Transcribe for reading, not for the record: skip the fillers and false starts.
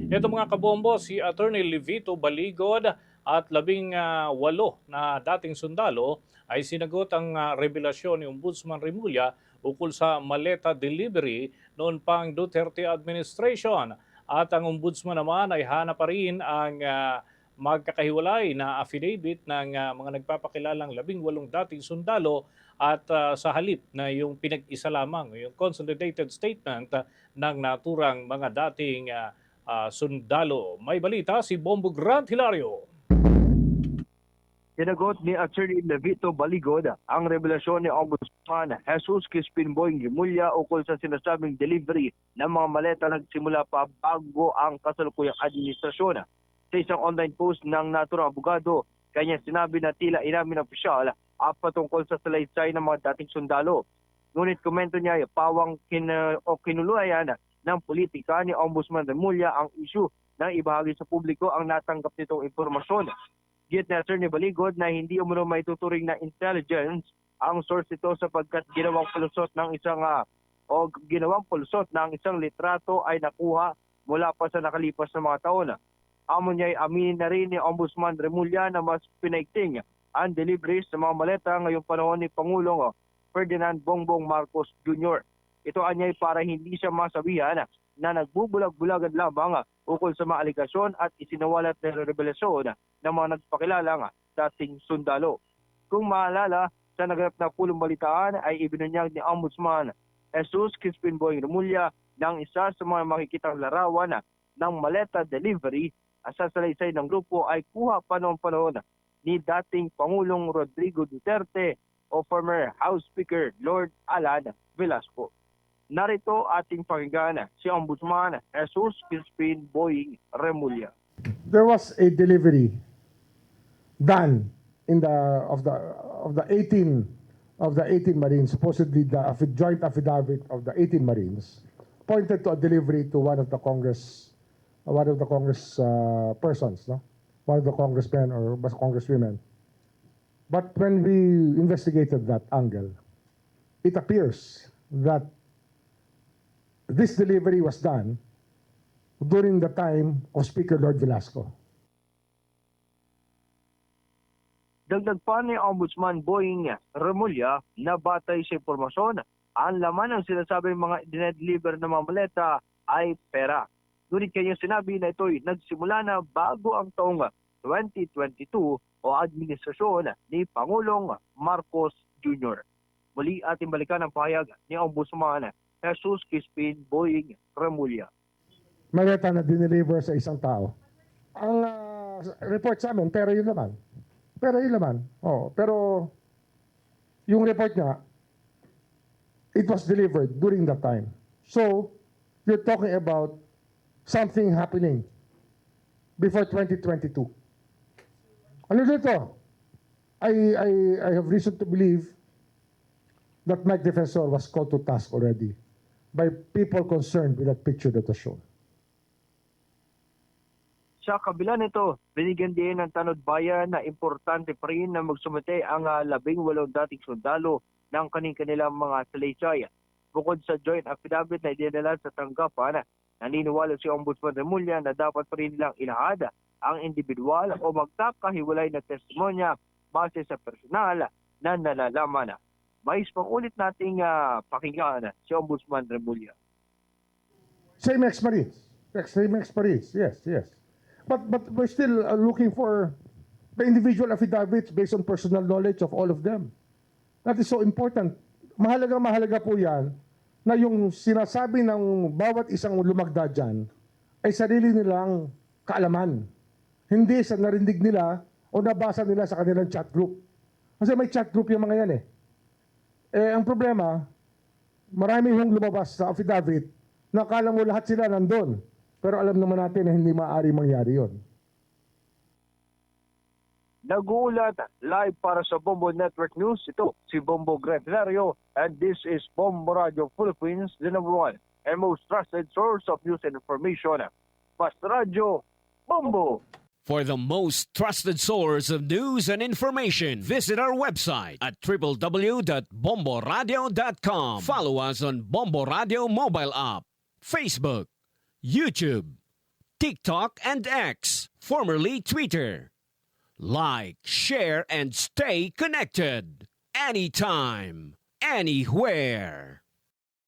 Ito mga kabombo, si Attorney Levito Baligod at 18 na dating sundalo ay sinagot ang revelasyon ni Ombudsman Remulla ukol sa maleta delivery noon pang Duterte administration. At ang Ombudsman naman ay hanap pa rin ang magkakahiwalay na affidavit ng mga nagpapakilalang 18 dating sundalo at sa halip na yung pinag-isa lamang, yung consolidated statement ng naturang mga dating sundalo. May balita si Bombo Grant Hilario. Sinagot ni Attorney Levito Baligod ang revelasyon ni Ombudsman Jesus Crispin Boying Remulla ukol sa sinasabing delivery ng mga maleta nagsimula pa bago ang kasalukuyang administrasyon. Sa isang online post ng naturang abogado, kanya sinabi na tila inamin ng opisyal patungkol sa salaysay ng mga dating sundalo. Ngunit komento niya pawang kinuluayan ng politika ni Ombudsman Remulla ang issue na ibahagi sa publiko ang natanggap nitong impormasyon. Git na Attorney Baligod na hindi umano may tuturing na intelligence ang source ito sapagkat ginawang pulusot ng isang litrato ay nakuha mula pa sa nakalipas na mga taon. Amon niya ay aminin na rin ni Ombudsman Remulla na mas pinaigting ang deliveries sa mga maleta ngayong panahon ni Pangulong Ferdinand Bongbong Marcos Jr. Ito anyay para hindi siya masabihan na nagbubulag-bulagan lamang ukol sa mga aligasyon at isinawalat na revelasyon ng mga nagpakilalang dating sundalo. Kung maalala, sa naganap na pulong balitaan ay ibinunyag ni Ombudsman Jesus Crispin Boying Remulla ng isa sa mga makikitang larawan ng maleta delivery sa salaysay ng grupo ay kuha pa noong panahon ni dating Pangulong Rodrigo Duterte o former House Speaker Lord Alan Velasco. Narito ating pakinggan si Ombudsman Jesus Crispin Boying Remulla. There was a delivery done in of the 18 Marines. Supposedly the joint affidavit of the 18 Marines pointed to a delivery to one of the Congress persons, no? One of the congressmen or congresswomen. But when we investigated that angle, it appears that this delivery was done during the time of Speaker Lord Velasco. Dagdag pa ni Ombudsman Boying Remulla na batay sa impormasyon, ang laman ng sinasabing mga dinedeliver ng mga maleta ay pera. Ngunit kanya sinabi na ito'y nagsimula na bago ang taong 2022 o administrasyon ni Pangulong Marcos Jr. Muli ating balikan ang pahayag ni Ombudsman Jesus Crispin Boying Remulla. Maleta na dineliver sa isang tao. Ang report sa amin, pera yun naman. Pero yung report niya, it was delivered during that time. So, you're talking about something happening before 2022. Ano dito? I have reason to believe that Mike Defensor was called to task already by people concerned with that picture that was shown. Sa kabila nito, binigyan din ng Tanod Bayan na importante pa rin na magsumite ang 18 dating sundalo ng kanilang mga salaysay. Bukod sa joint affidavit na idinala sa tanggapan, naniniwala si Ombudsman Remulla na dapat pa rin nilang ilahad ang individual o magkakahiwalay na testimonya base sa personal na nalalaman. Mais pang ulit nating pakinggan si Ombudsman Remulla. Same ex-Marines, yes. But we're still looking for the individual affidavits based on personal knowledge of all of them. That is so important. Mahalaga po yan na yung sinasabi ng bawat isang lumagda dyan ay sarili nilang kaalaman. Hindi sa narinig nila o nabasa nila sa kanilang chat group. Kasi may chat group yung mga yan eh. Ang problema, marami hong lumabas sa affidavit na akala mo lahat sila nandun. Pero alam naman natin na hindi maaari mangyari yon. Nag-uulat live para sa Bombo Network News. Ito si Bombo Grant Hilario and this is Bombo Radio Philippines, the number one and most trusted source of news and information. Basta Radio, Bombo! For the most trusted source of news and information, visit our website at www.bomboradio.com. Follow us on Bombo Radio mobile app, Facebook, YouTube, TikTok, and X, formerly Twitter. Like, share, and stay connected. Anytime, anywhere.